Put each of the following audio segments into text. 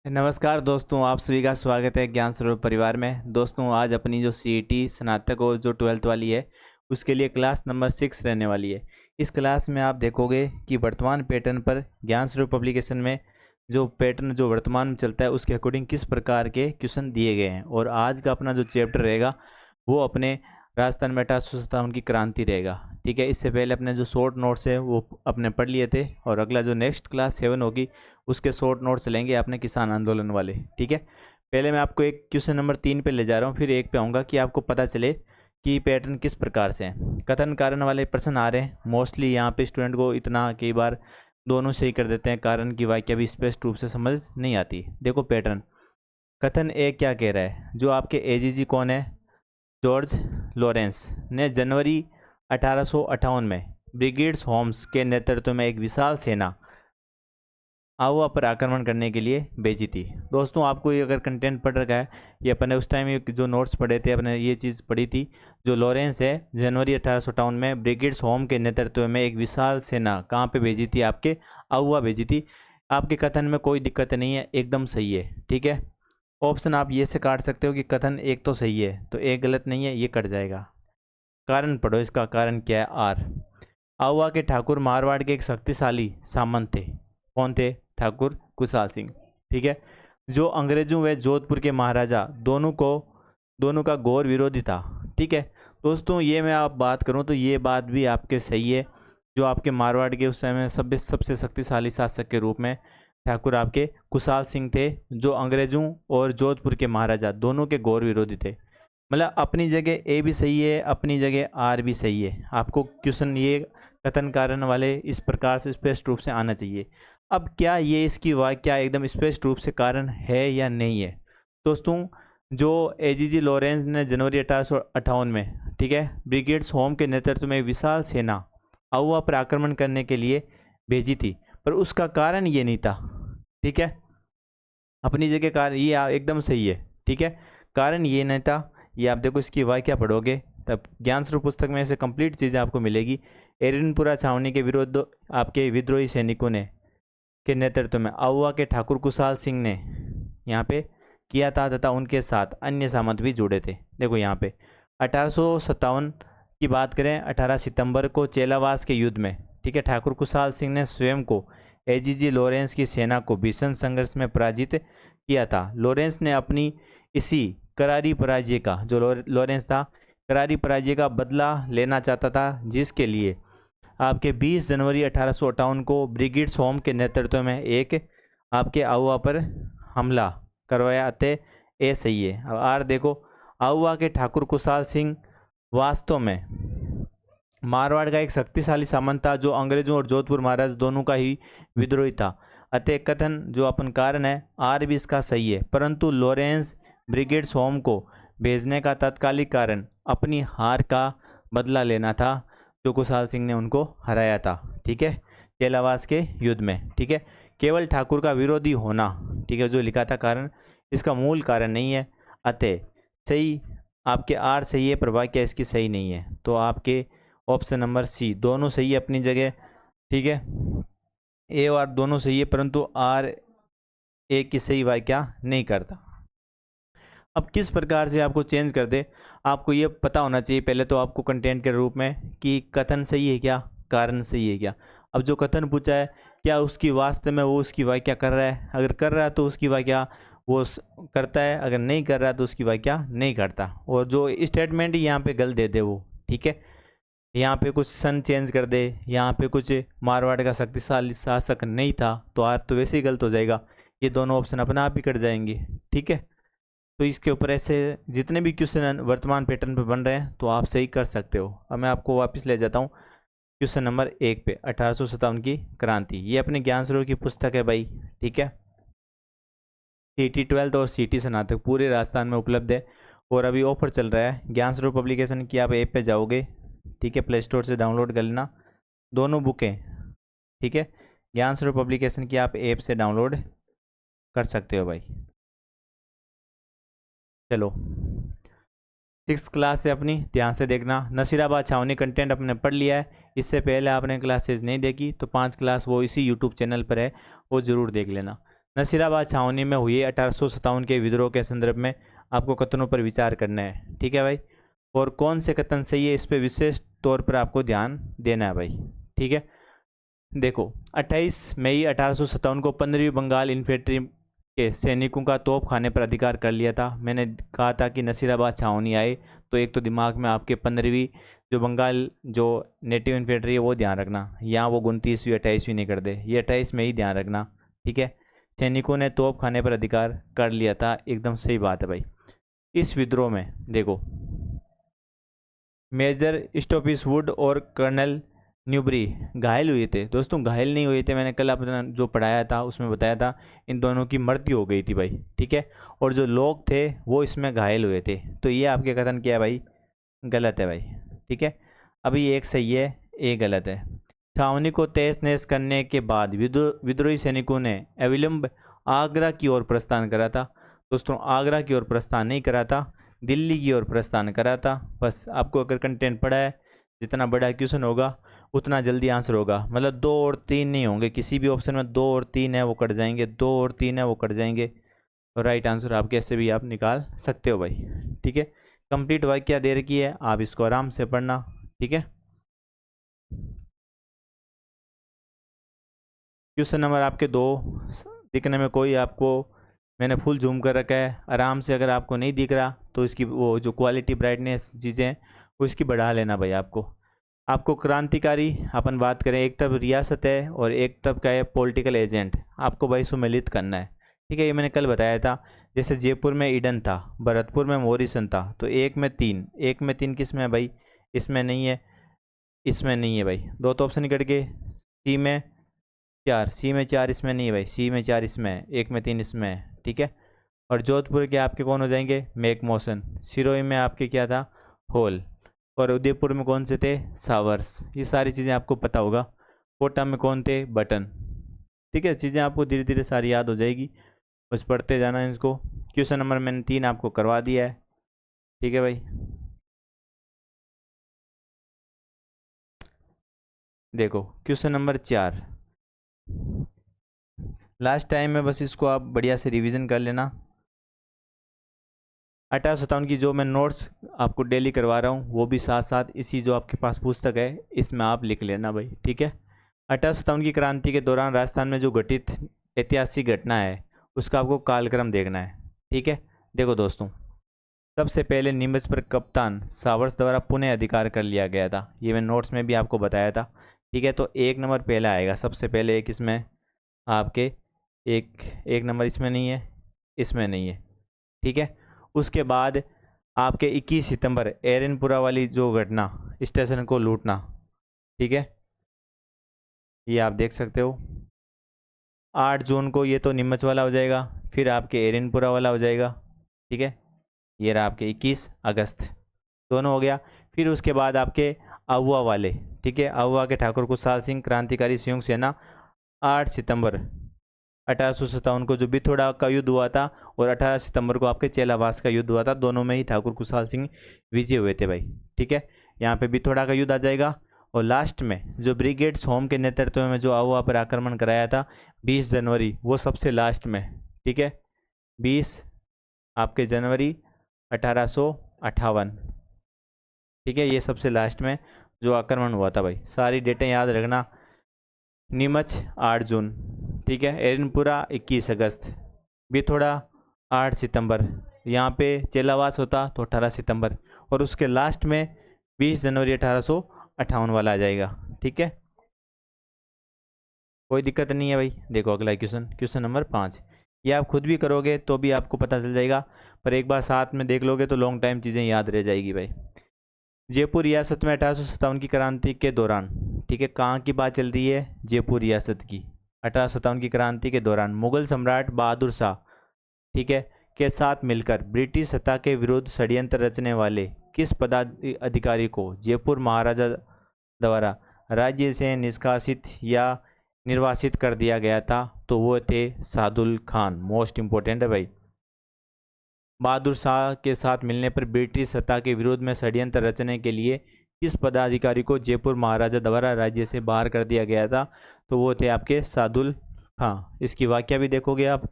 नमस्कार दोस्तों, आप सभी का स्वागत है ज्ञान सरोवर परिवार में। दोस्तों, आज अपनी जो सीईटी स्नातक और जो 12th वाली है उसके लिए क्लास नंबर 6 रहने वाली है। इस क्लास में आप देखोगे कि वर्तमान पैटर्न पर ज्ञान सरोवर पब्लिकेशन में जो पैटर्न जो वर्तमान में चलता है उसके अकॉर्डिंग किस प्रकार के क्वेश्चन दिए गए हैं। और आज का अपना जो चैप्टर रहेगा वो अपने राजस्थान में 1857 की क्रांति रहेगा। ठीक है, इससे पहले अपने जो शॉर्ट नोट्स है वो अपने पढ़ लिए थे और अगला जो नेक्स्ट क्लास 7 होगी उसके शॉर्ट नोट्स लेंगे अपने किसान आंदोलन वाले। ठीक है, पहले मैं आपको एक क्वेश्चन नंबर 3 पे ले जा रहा हूँ, फिर 1 पे आऊँगा कि आपको पता चले कि पैटर्न किस प्रकार से है। कथन कारण वाले प्रश्न आ रहे हैं मोस्टली। यहाँ पे स्टूडेंट को इतना कई बार दोनों सही कर देते हैं, कारण की वाक्य भी स्पष्ट रूप से समझ नहीं आती। देखो पैटर्न, कथन ए क्या कह रहा है, जो आपके एजीजी कौन है, जॉर्ज लॉरेंस ने जनवरी 1858 में ब्रिगेड्स होम्स के नेतृत्व में एक विशाल सेना आवा पर आक्रमण करने के लिए भेजी थी। दोस्तों, आपको ये अगर कंटेंट पढ़ रखा है, ये अपने उस टाइम जो नोट्स पढ़े थे अपने ये चीज़ पढ़ी थी। जो लॉरेंस है जनवरी 1858 में ब्रिगेड्स होम के नेतृत्व में एक विशाल सेना कहाँ पे भेजी थी, आपके आवा भेजी थी। आपके कथन में कोई दिक्कत नहीं है, एकदम सही है। ठीक है, ऑप्शन आप ये से काट सकते हो कि कथन एक तो सही है तो एक गलत नहीं है, ये कट जाएगा। कारण पढ़ो, इसका कारण क्या है, आर। आवा के ठाकुर मारवाड़ के एक शक्तिशाली सामंत थे। कौन थे? ठाकुर कुशाल सिंह। ठीक है, जो अंग्रेजों व जोधपुर के महाराजा दोनों का घोर विरोधी था। ठीक है दोस्तों, ये मैं आप बात करूं तो ये बात भी आपके सही है। जो आपके मारवाड़ के उस समय सबसे शक्तिशाली शासक के रूप में ठाकुर आपके कुशाल सिंह थे, जो अंग्रेजों और जोधपुर के महाराजा दोनों के घोर विरोधी थे। मतलब अपनी जगह ए भी सही है, अपनी जगह आर भी सही है। आपको क्वेश्चन ये कथन कारण वाले इस प्रकार से स्पष्ट रूप से आना चाहिए। अब क्या ये इसकी वाक्य एकदम स्पष्ट रूप से कारण है या नहीं है? दोस्तों, जो एजीजी लॉरेंस ने जनवरी 1858 में, ठीक है, ब्रिगेड्स होम के नेतृत्व में विशाल सेना आउवा पर आक्रमण करने के लिए भेजी थी, पर उसका कारण ये नहीं था। ठीक है, अपनी जगह कारण ये एकदम सही है। ठीक है, कारण ये नहीं था। ये आप देखो, इसकी वाक्य पढ़ोगे तब ज्ञान स्वरूप पुस्तक में ऐसे कंप्लीट चीज़ें आपको मिलेगी। एरिनपुरा छावनी के विरुद्ध आपके विद्रोही सैनिकों ने के नेतृत्व में आउवा के ठाकुर कुशाल सिंह ने यहाँ पे किया था तथा उनके साथ अन्य सामंत भी जुड़े थे। देखो यहाँ पे 1857 की बात करें, 18 सितंबर को चेलावास के युद्ध में, ठीक है, ठाकुर कुशाल सिंह ने स्वयं को एजीजी लॉरेंस की सेना को भीषण संघर्ष में पराजित किया था। लॉरेंस ने अपनी इसी करारी पराजय का, जो लॉरेंस था, करारी पराजय का बदला लेना चाहता था, जिसके लिए आपके 20 जनवरी 1858 को ब्रिगेड्स होम के नेतृत्व में एक आपके आउवा पर हमला करवाया थे। ए सही है। अब आर देखो, आउवा के ठाकुर कुशाल सिंह वास्तव में मारवाड़ का एक शक्तिशाली सामंत था, जो अंग्रेजों और जोधपुर महाराज दोनों का ही विद्रोही था। अतः कथन जो अपन कारण है, आर भी इसका सही है। परंतु लॉरेंस ब्रिगेड्स होम को भेजने का तात्कालिक कारण अपनी हार का बदला लेना था, जो कुशाल सिंह ने उनको हराया था। ठीक है, चेलावास के युद्ध में। ठीक है, केवल ठाकुर का विरोधी होना, ठीक है, जो लिखा था कारण, इसका मूल कारण नहीं है। अतः सही आपके आर सही है, पर वाक्य इसकी सही नहीं है। तो आपके ऑप्शन नंबर सी दोनों सही है अपनी जगह। ठीक है, ए और दोनों सही है, परंतु आर ए की सही वाक्य नहीं करता। अब किस प्रकार से आपको चेंज कर दे, आपको ये पता होना चाहिए पहले तो आपको कंटेंट के रूप में कि कथन सही है क्या, कारण सही है क्या। अब जो कथन पूछा है, क्या उसकी वास्तव में वो उसकी वाक्य कर रहा है? अगर कर रहा है तो उसकी वाक्य वो करता है, अगर नहीं कर रहा है तो उसकी वाक्य नहीं करता। और जो स्टेटमेंट यहाँ पे गलत दे दे वो, ठीक है, यहाँ पे कुछ सन चेंज कर दे, यहाँ पे कुछ मारवाड़ का शक्तिशाली शासक नहीं था, तो आप तो वैसे ही गलत हो जाएगा। ये दोनों ऑप्शन अपने आप ही कट जाएंगे। ठीक है, तो इसके ऊपर ऐसे जितने भी क्वेश्चन वर्तमान पैटर्न पे बन रहे हैं तो आप सही कर सकते हो। अब मैं आपको वापस ले जाता हूँ क्वेश्चन नंबर 1 पे, 1857 की क्रांति। ये अपने ज्ञान सरोवर की पुस्तक है भाई। ठीक है, सीटी 12 और सीटी स्नातक पूरे राजस्थान में उपलब्ध है और अभी ऑफर चल रहा है। ज्ञान सरोवर पब्लिकेशन की आप ऐप पे जाओगे, ठीक है, प्ले स्टोर से डाउनलोड कर लेना दोनों बुकें। ठीक है, ज्ञान सरोवर पब्लिकेशन की आप ऐप से डाउनलोड कर सकते हो भाई। चलो 6th क्लास से अपनी ध्यान से देखना। नसीराबाद छावनी कंटेंट अपने पढ़ लिया है। इससे पहले आपने क्लासेज नहीं देखी तो 5 क्लास वो इसी यूट्यूब चैनल पर है, वो ज़रूर देख लेना। नसीराबाद छावनी में हुए 1857 के विद्रोह के संदर्भ में आपको कथनों पर विचार करना है, ठीक है भाई। और कौन से कथन सही है इस पर विशेष तौर पर आपको ध्यान देना है भाई, ठीक है। देखो 28 मई 1857 को 15वीं बंगाल इन्फेंट्री के सैनिकों का तोप खाने पर अधिकार कर लिया था। मैंने कहा था कि नसीराबाद छावनी आए तो एक तो दिमाग में आपके 15वीं जो बंगाल जो नेटिव इन्फेंट्री है वो ध्यान रखना, यहाँ वो 29वीं 28वीं नहीं कर दे, ये 28 में ही ध्यान रखना, ठीक है। सैनिकों ने तोप खाने पर अधिकार कर लिया था, एकदम सही बात है भाई। इस विद्रोह में देखो मेजर स्टॉपिस वुड और कर्नल न्यूबरी घायल हुए थे। दोस्तों घायल नहीं हुए थे, मैंने कल अपना जो पढ़ाया था उसमें बताया था इन दोनों की मृत्यु हो गई थी भाई, ठीक है। और जो लोग थे वो इसमें घायल हुए थे। तो ये आपके कथन क्या है भाई, गलत है भाई, ठीक है। अभी एक सही है एक गलत है। छावनी को तहस नहस करने के बाद विद्रोही सैनिकों ने अविलंब आगरा की ओर प्रस्थान करा था। दोस्तों आगरा की ओर प्रस्थान नहीं करा था, दिल्ली की ओर प्रस्थान करा था। बस आपको अगर कंटेंट पढ़ा है, जितना बड़ा क्वेश्चन होगा उतना जल्दी आंसर होगा। मतलब 2 और 3 नहीं होंगे, किसी भी ऑप्शन में 2 और 3 है वो कट जाएंगे, 2 और 3 है वो कट जाएंगे। तो राइट आंसर आप कैसे भी आप निकाल सकते हो भाई, ठीक है। कंप्लीट वाक्य दे रखी है, आप इसको आराम से पढ़ना, ठीक है। क्वेश्चन नंबर आपके 2 दिखने में कोई आपको मैंने फुल जूम कर रखा है, आराम से अगर आपको नहीं दिख रहा तो इसकी वो जो क्वालिटी ब्राइटनेस चीज़ें हैं वो इसकी बढ़ा लेना भाई। आपको क्रांतिकारी अपन बात करें, एक तरफ रियासत है और एक तरफ का है पॉलिटिकल एजेंट, आपको भाई सुमेलित करना है, ठीक है। ये मैंने कल बताया था, जैसे जयपुर में ईडन था, भरतपुर में मॉरिसन था, तो एक में तीन किस में है भाई, इसमें नहीं है, इसमें नहीं है भाई, 2 तो ऑप्शन कट गए। सी में 4 इसमें नहीं है भाई, सी में 4 इसमें है, एक में 3 इसमें है, ठीक है। और जोधपुर के आपके कौन हो जाएंगे, मेक मोशन। सिरोही में आपके क्या था, होल। और उदयपुर में कौन से थे, सावर्स। ये सारी चीज़ें आपको पता होगा। कोटा में कौन थे, बटन, ठीक है। चीज़ें आपको धीरे धीरे सारी याद हो जाएगी, बस पढ़ते जाना है इसको। क्वेश्चन नंबर मैंने 3 आपको करवा दिया है, ठीक है भाई। देखो क्वेश्चन नंबर 4 लास्ट टाइम में, बस इसको आप बढ़िया से रिवीजन कर लेना। 1857 की जो मैं नोट्स आपको डेली करवा रहा हूँ वो भी साथ साथ इसी जो आपके पास पुस्तक है इसमें आप लिख लेना भाई, ठीक है। 1857 की क्रांति के दौरान राजस्थान में जो घटित ऐतिहासिक घटना है उसका आपको कालक्रम देखना है, ठीक है। देखो दोस्तों, सबसे पहले नीमच पर कप्तान सावर्स द्वारा पुनः अधिकार कर लिया गया था, ये मैं नोट्स में भी आपको बताया था, ठीक है। तो 1 नंबर पहला आएगा सबसे पहले, एक इसमें आपके एक नंबर इसमें नहीं है, इसमें नहीं है, ठीक है। उसके बाद आपके 21 सितंबर एरनपुरा वाली जो घटना, स्टेशन को लूटना, ठीक है, ये आप देख सकते हो। 8 जून को ये तो नीमच वाला हो जाएगा, फिर आपके एरनपुरा वाला हो जाएगा, ठीक है। ये रहा आपके 21 अगस्त, दोनों हो गया। फिर उसके बाद आपके अहुआ वाले, ठीक है, अहुआ के ठाकुर कुशाल सिंह क्रांतिकारी संयुक्त सेना 8 सितंबर 1857 को जो बिथोड़ा का युद्ध हुआ था, और 18 सितंबर को आपके चेलावास का युद्ध हुआ था, दोनों में ही ठाकुर कुशाल सिंह विजय हुए थे भाई, ठीक है। यहाँ पे बिथोड़ा का युद्ध आ जाएगा। और लास्ट में जो ब्रिगेड सोम के नेतृत्व में जो अहुआ पर आक्रमण कराया था 20 जनवरी, वो सबसे लास्ट में, ठीक है, 20 आपके जनवरी 1858, ठीक है, ये सबसे लास्ट में जो आक्रमण हुआ था भाई। सारी डेटें याद रखना। नीमच 8 जून, ठीक है, एरनपुरा 21 अगस्त, बिथोड़ा 8 सितंबर, यहाँ पे चेलावास होता तो 18 सितंबर, और उसके लास्ट में 20 जनवरी 1858 वाला आ जाएगा, ठीक है। कोई दिक्कत नहीं है भाई। देखो अगला क्वेश्चन नंबर 5, ये आप खुद भी करोगे तो भी आपको पता चल जाएगा, पर एक बार साथ में देख लोगे तो लॉन्ग टाइम चीज़ें याद रह जाएगी भाई। जयपुर रियासत में 1857 की क्रांति के दौरान, ठीक है, कहाँ की बात चल रही है, जयपुर रियासत की। 1857 की क्रांति के दौरान मुगल सम्राट बहादुर शाह, ठीक है, के साथ मिलकर ब्रिटिश सत्ता के विरुद्ध षड्यंत्र रचने वाले किस पदाधिकारी को जयपुर महाराजा द्वारा राज्य से निष्कासित या निर्वासित कर दिया गया था, तो वो थे सादुल खान। मोस्ट इंपॉर्टेंट है भाई। बहादुर शाह के साथ मिलने पर ब्रिटिश सत्ता के विरोध में षड्यंत्र रचने के लिए किस पदाधिकारी को जयपुर महाराजा द्वारा राज्य से बाहर कर दिया गया था, तो वो थे आपके सादुल खां। इसकी वाक्य भी देखोगे आप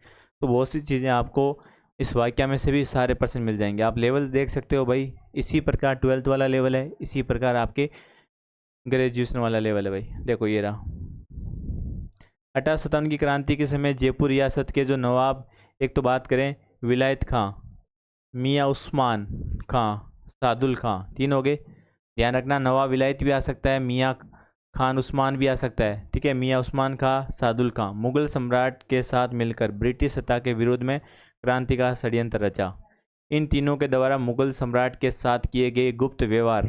तो बहुत सी चीज़ें आपको इस वाक्य में से भी सारे पर्सन मिल जाएंगे। आप लेवल देख सकते हो भाई, इसी प्रकार 12th वाला लेवल है, इसी प्रकार आपके ग्रेजुएशन वाला लेवल है भाई। देखो ये रहा। 1857 की क्रांति के समय जयपुर रियासत के जो नवाब, एक तो बात करें विलायत खां, मियाँ उस्मान खां, सादुल खां, तीन हो गए। ध्यान रखना नवाब विलायत भी आ सकता है, मियाँ खान उस्मान भी आ सकता है, ठीक है। मियाँ उस्मान खां, सादुल खां मुगल सम्राट के साथ मिलकर ब्रिटिश सत्ता के विरोध में क्रांति का षड्यंत्र रचा। इन तीनों के द्वारा मुगल सम्राट के साथ किए गए गुप्त व्यवहार,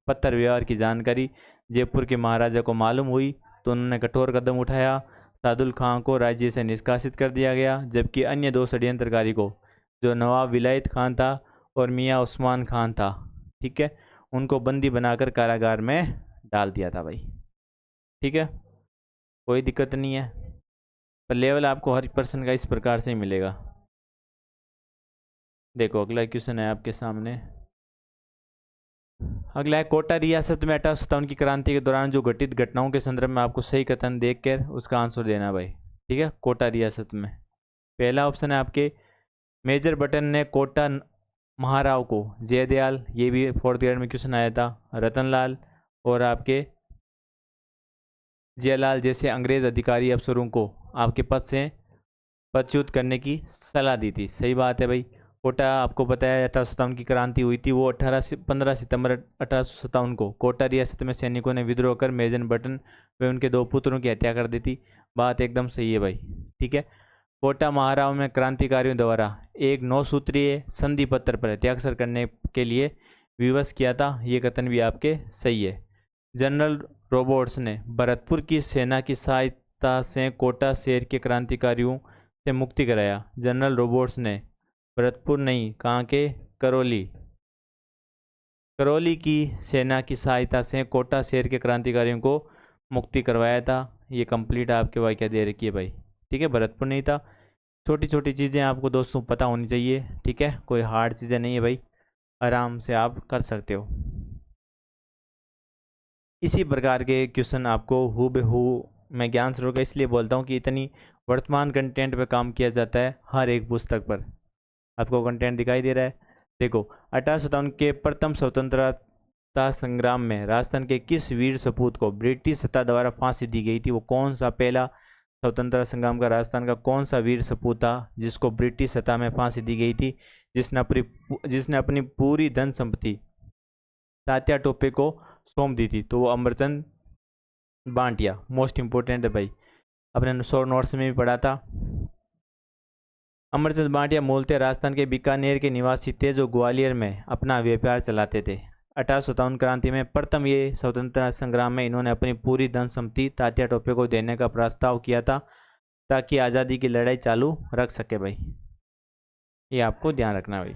पत्र व्यवहार की जानकारी जयपुर के महाराजा को मालूम हुई तो उन्होंने कठोर कदम उठाया। सादुल खां को राज्य से निष्कासित कर दिया गया, जबकि अन्य दो षड्यंत्रकारी को, जो नवाब विलायत खान था और मियाँ उस्मान खान था, ठीक है, उनको बंदी बनाकर कारागार में डाल दिया था भाई। ठीक है, कोई दिक्कत नहीं है, पर लेवल आपको हर पर्सन का इस प्रकार से ही मिलेगा। देखो अगला क्वेश्चन है आपके सामने। अगला है कोटा रियासत में 1857 की क्रांति के दौरान जो घटित घटनाओं के संदर्भ में आपको सही कथन देखकर उसका आंसर देना भाई। ठीक है, कोटा रियासत में पहला ऑप्शन है आपके मेजर बटन ने कोटा महाराव को, जयदयाल, ये भी 4th ग्रेड में क्वेश्चन आया था, रतनलाल और आपके जयलाल जैसे अंग्रेज अधिकारी अफसरों को आपके पद से पदच्युत करने की सलाह दी थी। सही बात है भाई। कोटा आपको पता है 1857 की क्रांति हुई थी, वो 15 सितंबर 1857 को कोटा रियासत में सैनिकों ने विद्रोह कर मेजर बटन व उनके दो पुत्रों की हत्या कर दी थी। बात एकदम सही है भाई। ठीक है, कोटा महाराव में क्रांतिकारियों द्वारा एक 9 सूत्रीय संधि पत्र पर हस्ताक्षर करने के लिए विवश किया था, ये कथन भी आपके सही है। जनरल रॉबर्ट्स ने भरतपुर की सेना की सहायता से कोटा शहर के क्रांतिकारियों से मुक्ति कराया। जनरल रॉबर्ट्स ने भरतपुर नहीं, कहाँ के, करौली की सेना की सहायता से कोटा शहर के क्रांतिकारियों को मुक्ति करवाया था। ये कंप्लीट आपके वाक्य दे रखी है भाई। ठीक है, भरतपुर नहीं था। छोटी छोटी चीज़ें आपको दोस्तों पता होनी चाहिए। ठीक है, कोई हार्ड चीज़ें नहीं है भाई, आराम से आप कर सकते हो। इसी प्रकार के क्वेश्चन आपको हूबहू मैं ज्ञान स्रोत का इसलिए बोलता हूँ कि इतनी वर्तमान कंटेंट पे काम किया जाता है हर एक पुस्तक पर। आपको कंटेंट दिखाई दे रहा है। देखो 1857 के प्रथम स्वतंत्रता संग्राम में राजस्थान के किस वीर सपूत को ब्रिटिश सत्ता द्वारा फांसी दी गई थी? वो कौन सा पहला स्वतंत्रता संग्राम का राजस्थान का कौन सा वीर सपूत था जिसको ब्रिटिश सत्ता में फांसी दी गई थी, जिसने अपनी पूरी धन संपत्ति तात्या टोपे को सौंप दी थी? तो वो अमरचंद बांटिया। मोस्ट इंपोर्टेंट है भाई, अपने शॉर्ट नोट्स में भी पढ़ा था। अमरचंद बांटिया मूलतः राजस्थान के बीकानेर के निवासी थे जो ग्वालियर में अपना व्यापार चलाते थे। 1857 क्रांति में प्रथम ये स्वतंत्रता संग्राम में इन्होंने अपनी पूरी धन संपत्ति तात्या टोपे को देने का प्रस्ताव किया था ताकि आज़ादी की लड़ाई चालू रख सके भाई। ये आपको ध्यान रखना भाई।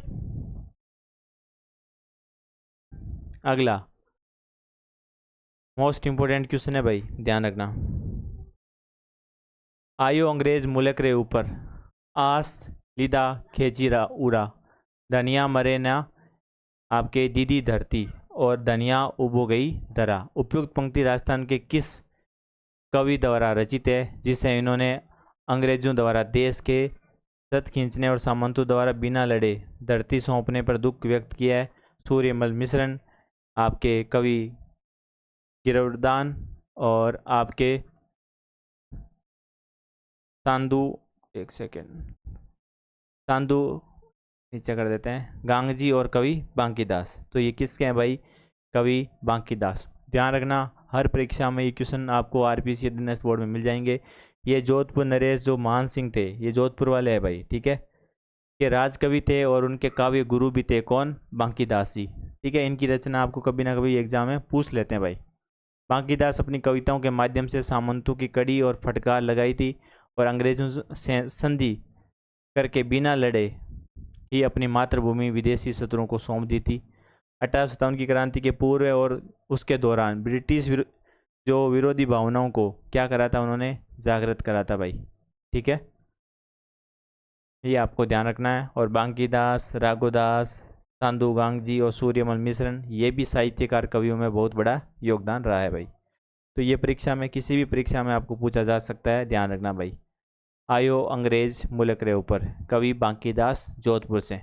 अगला मोस्ट इंपोर्टेंट क्वेश्चन है भाई, ध्यान रखना। आयो अंग्रेज मुल्क रे ऊपर, आस लिदा खेजीरा उड़ा, धनिया मरे ना आपके दीदी धरती, और धनिया उबो गई धरा। उपयुक्त पंक्ति राजस्थान के किस कवि द्वारा रचित है जिसे इन्होंने अंग्रेजों द्वारा देश के सत खींचने और सामंतों द्वारा बिना लड़े धरती सौंपने पर दुख व्यक्त किया है? सूर्यमल मिश्रण, आपके कवि गिरवदान, और आपके सांदू, एक सेकेंड, सांदू नीचे कर देते हैं, गांगजी और कवि बांकीदास। तो ये किसके हैं भाई? कवि बांकीदास। ध्यान रखना हर परीक्षा में ये क्वेश्चन आपको आरपीसी दिनेश बोर्ड में मिल जाएंगे। ये जोधपुर नरेश जो मान सिंह थे, ये जोधपुर वाले हैं भाई। ठीक है, ये राजकवि थे और उनके काव्य गुरु भी थे, कौन? बांकीदास जी। ठीक है, इनकी रचना आपको कभी ना कभी एग्जाम में पूछ लेते हैं भाई। बांकीदास अपनी कविताओं के माध्यम से सामंतों की कड़ी और फटकार लगाई थी और अंग्रेजों से संधि करके बिना लड़े ही अपनी मातृभूमि विदेशी शत्रुओं को सौंप दी थी। 1857 की क्रांति के पूर्व और उसके दौरान ब्रिटिश जो विरोधी भावनाओं को क्या करा था? उन्होंने जागृत करा था भाई। ठीक है, ये आपको ध्यान रखना है। और बांकीदास, राघोदास, सांदू गांगजी और सूर्यमल मिश्रण, ये भी साहित्यकार कवियों में बहुत बड़ा योगदान रहा है भाई। तो ये परीक्षा में किसी भी परीक्षा में आपको पूछा जा सकता है, ध्यान रखना भाई। आयो अंग्रेज मुल्क रे ऊपर, कवि बांकीदास जोधपुर से।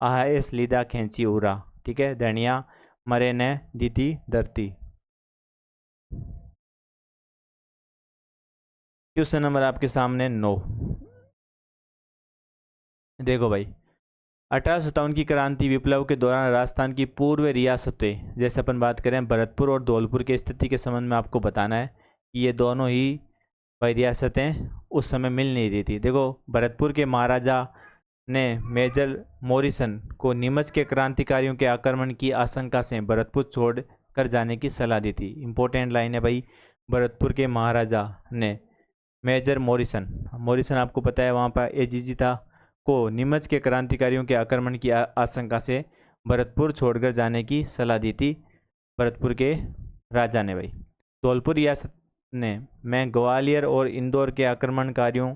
आहाएस लीदा खेची उरा, ठीक है, धनिया मरे ने दीदी धरती। क्वेश्चन नंबर आपके सामने 9। देखो भाई, 1857 की क्रांति विप्लव के दौरान राजस्थान की पूर्व रियासतें, जैसे अपन बात करें भरतपुर और धौलपुर की स्थिति के संबंध में आपको बताना है कि ये दोनों ही भाई रियासतें उस समय मिल नहीं रही थी। देखो, भरतपुर के महाराजा ने मेजर मॉरिसन को नीमच के क्रांतिकारियों के आक्रमण की आशंका से भरतपुर छोड़ कर जाने की सलाह दी थी। इंपॉर्टेंट लाइन है भाई, भरतपुर के महाराजा ने मेजर मॉरिसन आपको पता है वहाँ पर एजीजी था, को नीमच के क्रांतिकारियों के आक्रमण की आशंका से भरतपुर छोड़कर जाने की सलाह दी थी भरतपुर के राजा ने भाई। धौलपुर रियासत ने में ग्वालियर और इंदौर के आक्रमणकारियों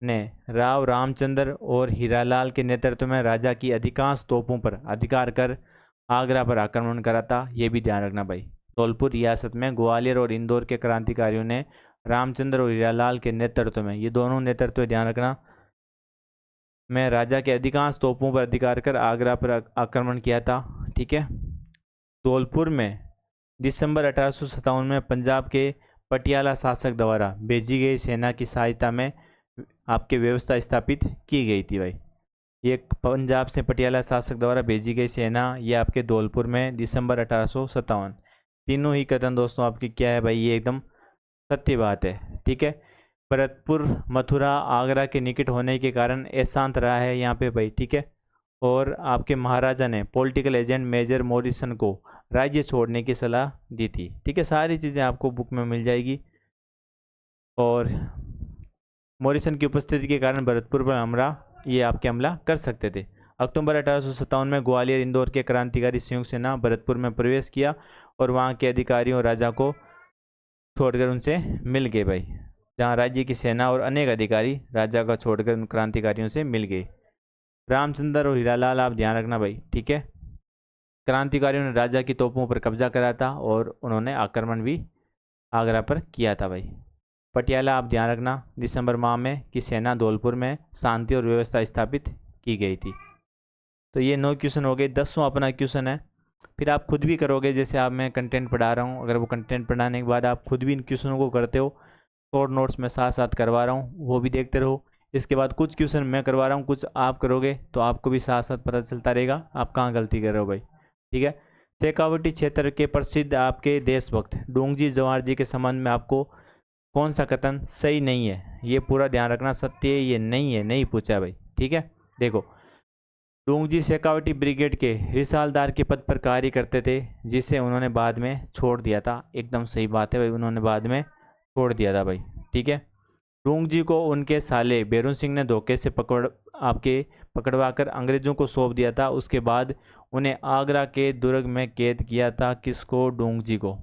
ने राव रामचंद्र और हीरालाल के नेतृत्व में राजा की अधिकांश तोपों पर अधिकार कर आगरा पर आक्रमण करा था। ये भी ध्यान रखना भाई, धौलपुर रियासत में ग्वालियर और इंदौर के क्रांतिकारियों ने रामचंद्र और हीरालाल के नेतृत्व में, ये दोनों नेतृत्व ध्यान रखना, में राजा के अधिकांश तोपों पर अधिकार कर आगरा पर आक्रमण किया था। ठीक है। धौलपुर में दिसंबर 1857 में पंजाब के पटियाला शासक द्वारा भेजी गई सेना की सहायता में आपकी व्यवस्था स्थापित की गई थी भाई। ये पंजाब से पटियाला शासक द्वारा भेजी गई सेना, ये आपके धौलपुर में दिसंबर 1857। तीनों ही कथन दोस्तों आपकी क्या है भाई, ये एकदम सत्य बात है। ठीक है। भरतपुर मथुरा आगरा के निकट होने के कारण अशांत रहा है यहाँ पे भाई। ठीक है। और आपके महाराजा ने पॉलिटिकल एजेंट मेजर मॉरिसन को राज्य छोड़ने की सलाह दी थी। ठीक है। सारी चीज़ें आपको बुक में मिल जाएगी। और मॉरिसन की उपस्थिति के कारण भरतपुर पर हमला कर सकते थे। अक्टूबर 1857 में ग्वालियर इंदौर के क्रांतिकारी संयुक्त सेना भरतपुर में प्रवेश किया और वहाँ के अधिकारियों राजा को छोड़कर उनसे मिल गए भाई। जहाँ राज्य की सेना और अनेक अधिकारी राजा का छोड़कर उन क्रांतिकारियों से मिल गए। रामचंद्र और हीरालाल आप ध्यान रखना भाई। ठीक है। क्रांतिकारियों ने राजा की तोपों पर कब्जा करा था और उन्होंने आक्रमण भी आगरा पर किया था भाई। पटियाला आप ध्यान रखना, दिसंबर माह में कि सेना धौलपुर में शांति और व्यवस्था स्थापित की गई थी। तो ये 9 क्वेश्चन हो गए। 10वां अपना क्वेश्चन है, फिर आप खुद भी करोगे। जैसे आप मैं कंटेंट पढ़ा रहा हूँ, अगर वो कंटेंट पढ़ाने के बाद आप खुद भी इन क्वेश्चनों को करते हो, शॉर्ट नोट्स में साथ साथ करवा रहा हूँ, वो भी देखते रहो। इसके बाद कुछ क्वेश्चन मैं करवा रहा हूँ, कुछ आप करोगे, तो आपको भी साथ साथ पता चलता रहेगा आप कहाँ गलती कर रहे हो भाई। ठीक है। शेखावटी क्षेत्र के प्रसिद्ध आपके देशभक्त डोंगजी जवाहर जी के संबंध में आपको कौन सा कथन सही नहीं है, ये पूरा ध्यान रखना। सत्य है ये नहीं है, नहीं पूछा भाई। ठीक है। देखो, डोंगजी शेखावटी ब्रिगेड के रिसालदार के पद पर कार्य करते थे, जिसे उन्होंने बाद में छोड़ दिया था। एकदम सही बात है भाई, उन्होंने बाद में छोड़ दिया था भाई। ठीक है। डोंगजी को उनके साले बैरून सिंह ने धोखे से पकड़वाकर अंग्रेजों को सौंप दिया था। उसके बाद उन्हें आगरा के दुर्ग में कैद किया था। किसको? डोंगजी को।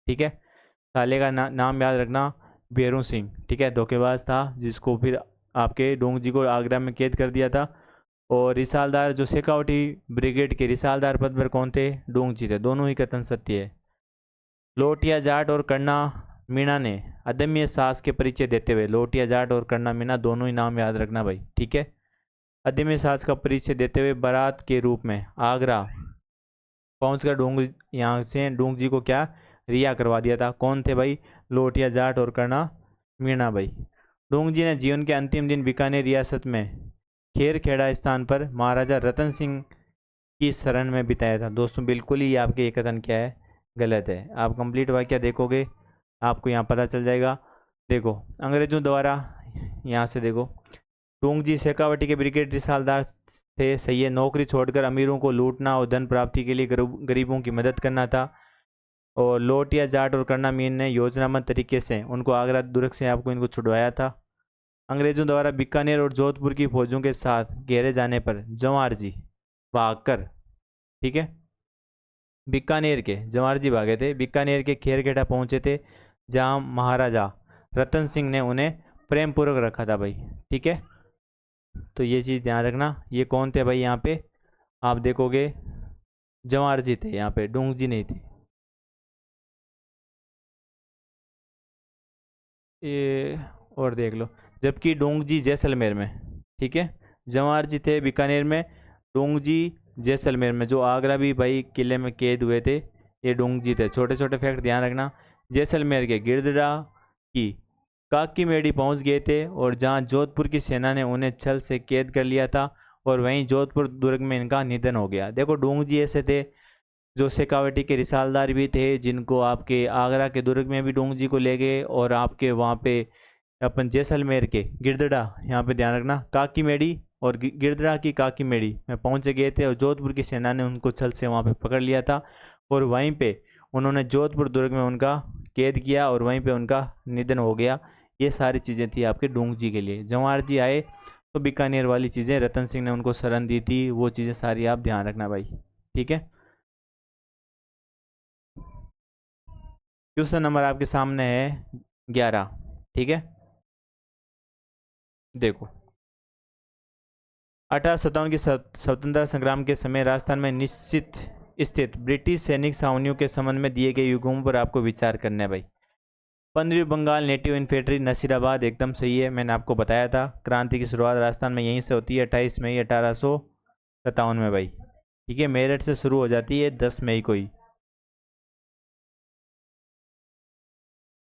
ठीक है। साले का नाम याद रखना, बैरून सिंह। ठीक है। धोखेबाज था जिसको फिर आपके डोंगजी को आगरा में कैद कर दिया था। और रिसालदार, जो शेखावटी ब्रिगेड के रिसालदार पद पर कौन थे? डोंगजी थे। दोनों ही कथन सत्य है। लोटिया जाट और कर्णा मीणा ने अदम्य साहस के परिचय देते हुए, लोटिया जाट और कर्णा मीणा दोनों ही नाम याद रखना भाई। ठीक है। अदम्य साहस का परिचय देते हुए बारात के रूप में आगरा पहुंचकर यहाँ से डोंगजी को क्या रिहा करवा दिया था। कौन थे भाई? लोटिया जाट और कर्णा मीणा भाई। डोंगजी ने जीवन के अंतिम दिन बीकानेर रियासत में खेरखेड़ा स्थान पर महाराजा रतन सिंह की शरण में बिताया था। दोस्तों बिल्कुल ही आपके ये कथन क्या है? गलत है। आप कंप्लीट वाक्य देखोगे आपको यहाँ पता चल जाएगा। देखो, अंग्रेजों द्वारा, यहाँ से देखो, डोंगजी शेखावटी के ब्रिगेड रिसालदार थे। सही है। नौकरी छोड़कर अमीरों को लूटना और धन प्राप्ति के लिए गरीबों की मदद करना था। और लोटिया जाट और कर्णा मीन ने योजनाबद्ध तरीके से उनको आगरा दुर्ग से आपको इनको छुड़वाया था। अंग्रेजों द्वारा बीकानेर और जोधपुर की फौजों के साथ घेरे जाने पर जवाहर जी भागकर, ठीक है, बीकानेर के जवाहर जी भागे थे, बीकानेर के खेरखेड़ा पहुंचे थे, जहां महाराजा रतन सिंह ने उन्हें प्रेम पूर्वक रखा था भाई। ठीक है। तो ये चीज़ ध्यान रखना। ये कौन थे भाई? यहाँ पे आप देखोगे जवाहर जी थे, यहाँ पे डोंगजी नहीं थे। ये और देख लो, जबकि डोंगजी जैसलमेर में, ठीक है। जवाहर जी थे बीकानेर में, डोंगजी जैसलमेर में। जो आगरा भी भाई किले में कैद हुए थे ये डोंगजी थे। छोटे छोटे फैक्ट ध्यान रखना। जैसलमेर के गिरदरा की काकीमेड़ी पहुंच गए थे और जहां जोधपुर की सेना ने उन्हें छल से कैद कर लिया था, और वहीं जोधपुर दुर्ग में इनका निधन हो गया। देखो डोंगजी ऐसे थे जो शेखावटी के रिसालदार भी थे, जिनको आपके आगरा के दुर्ग में भी डोंगजी को ले गए, और आपके वहाँ पे अपन जैसलमेर के गिरदड़ा, यहाँ पे ध्यान रखना, काकीमेड़ी और गिरदड़ा की काकीमेड़ी में पहुँच गए थे, और जोधपुर की सेना ने उनको छल से वहाँ पे पकड़ लिया था, और वहीं पे उन्होंने जोधपुर दुर्ग में उनका कैद किया और वहीं पे उनका निधन हो गया। ये सारी चीज़ें थी आपके डोंगजी के लिए। जवाहर जी आए तो बीकानेर वाली चीज़ें, रतन सिंह ने उनको शरण दी थी, वो चीज़ें सारी आप ध्यान रखना भाई, ठीक है। क्वेश्चन नंबर आपके सामने है 11, ठीक है। देखो 1857 की स्वतंत्रता संग्राम के समय राजस्थान में निश्चित स्थित ब्रिटिश सैनिक छावनियों के संबंध में दिए गए युगों पर आपको विचार करना है भाई। 15वीं बंगाल नेटिव इन्फेंट्री नसीराबाद, एकदम सही है, मैंने आपको बताया था। क्रांति की शुरुआत राजस्थान में यहीं से होती है 28 मई 1857 में भाई, ठीक है। मेरठ से शुरू हो जाती है 10 मई को ही।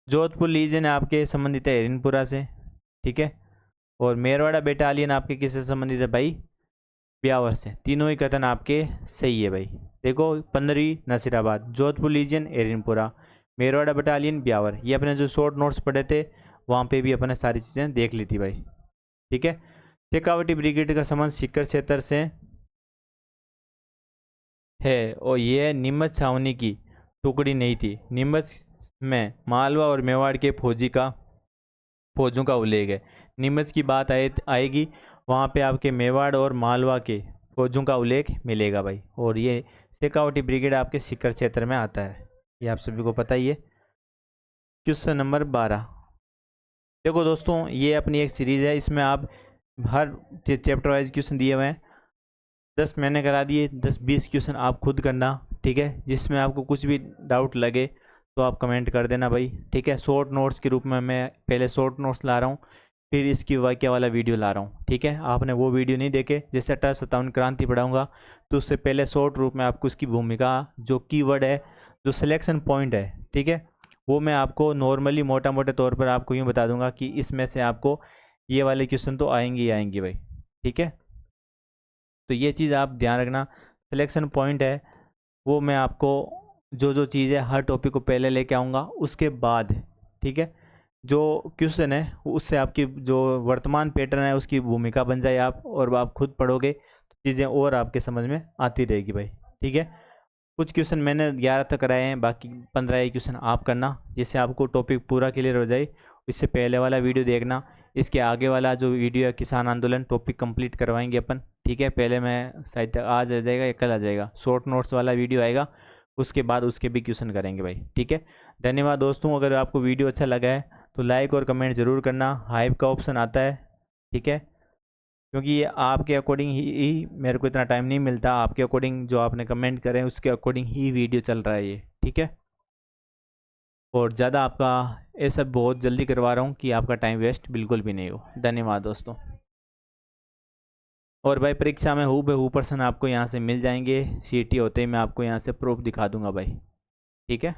जोधपुर लीजन आपके संबंधित है हिरनपुरा से, ठीक है। और मेरवाड़ा बेटालियन आपके किससे संबंधित है भाई? ब्यावर से। तीनों ही कथन आपके सही है भाई। देखो 15वीं नसीराबाद, जोधपुर लीजन एरिनपुरा, मेरवाड़ा बटालियन ब्यावर। ये अपने जो शॉर्ट नोट्स पढ़े थे वहाँ पे भी अपने सारी चीज़ें देख ली थी भाई, ठीक है। शेखावटी ब्रिगेड का संबंध सीकर क्षेत्र से है, और ये नीमच छावनी की टुकड़ी नहीं थी। नीमच में मालवा और मेवाड़ के फौजों का उल्लेख है। नीमच की बात आएगी वहाँ पे आपके मेवाड़ और मालवा के फौजों का उल्लेख मिलेगा भाई। और ये शेखावटी ब्रिगेड आपके सीकर क्षेत्र में आता है, ये आप सभी को पता ही है। Question number 12। देखो दोस्तों ये अपनी एक सीरीज़ है, इसमें आप हर चैप्टर वाइज क्वेश्चन दिए हुए हैं। 10 मैंने करा दिए, 10-20 क्वेश्चन आप खुद करना, ठीक है। जिसमें आपको कुछ भी डाउट लगे तो आप कमेंट कर देना भाई, ठीक है। शॉर्ट नोट्स के रूप में मैं पहले शॉर्ट नोट्स ला रहा हूँ, फिर इसकी वाक्य वाला वीडियो ला रहा हूँ, ठीक है। आपने वो वीडियो नहीं देखे, जैसे 1857 क्रांति पढ़ाऊँगा तो उससे पहले शॉर्ट रूप में आपको उसकी भूमिका, जो कीवर्ड है, जो सिलेक्शन पॉइंट है, ठीक है, वो मैं आपको नॉर्मली मोटा मोटे तौर पर आपको यूँ बता दूंगा कि इसमें से आपको ये वाले क्वेश्चन तो आएंगे ही आएंगे भाई, ठीक है। तो ये चीज़ आप ध्यान रखना। सिलेक्शन पॉइंट है वो मैं आपको जो जो चीज़ है हर टॉपिक को पहले लेके आऊँगा, उसके बाद, ठीक है, जो क्वेश्चन है उससे आपकी जो वर्तमान पैटर्न है उसकी भूमिका बन जाए आप, और आप खुद पढ़ोगे तो चीज़ें और आपके समझ में आती रहेगी भाई, ठीक है। कुछ क्वेश्चन मैंने 11 तक कराए हैं, बाकी 15 क्वेश्चन आप करना, जिससे आपको टॉपिक पूरा क्लियर हो जाए। इससे पहले वाला वीडियो देखना, इसके आगे वाला जो वीडियो है किसान आंदोलन टॉपिक कंप्लीट करवाएंगे अपन, ठीक है। पहले मैं शायद आज आ जाएगा या कल आ जाएगा, शॉर्ट नोट्स वाला वीडियो आएगा, उसके बाद उसके भी क्वेश्चन करेंगे भाई, ठीक है। धन्यवाद दोस्तों। अगर आपको वीडियो अच्छा लगा है तो लाइक और कमेंट ज़रूर करना। हाइप का ऑप्शन आता है, ठीक है, क्योंकि ये आपके अकॉर्डिंग ही मेरे को इतना टाइम नहीं मिलता, आपके अकॉर्डिंग जो आपने कमेंट करें उसके अकॉर्डिंग ही वीडियो चल रहा है ये, ठीक है। और ज़्यादा आपका ये सब बहुत जल्दी करवा रहा हूँ कि आपका टाइम वेस्ट बिल्कुल भी नहीं हो। धन्यवाद दोस्तों। और भाई परीक्षा में हूबहू प्रश्न आपको यहाँ से मिल जाएंगे, सीटी होते ही मैं आपको यहाँ से प्रूफ दिखा दूंगा भाई, ठीक है।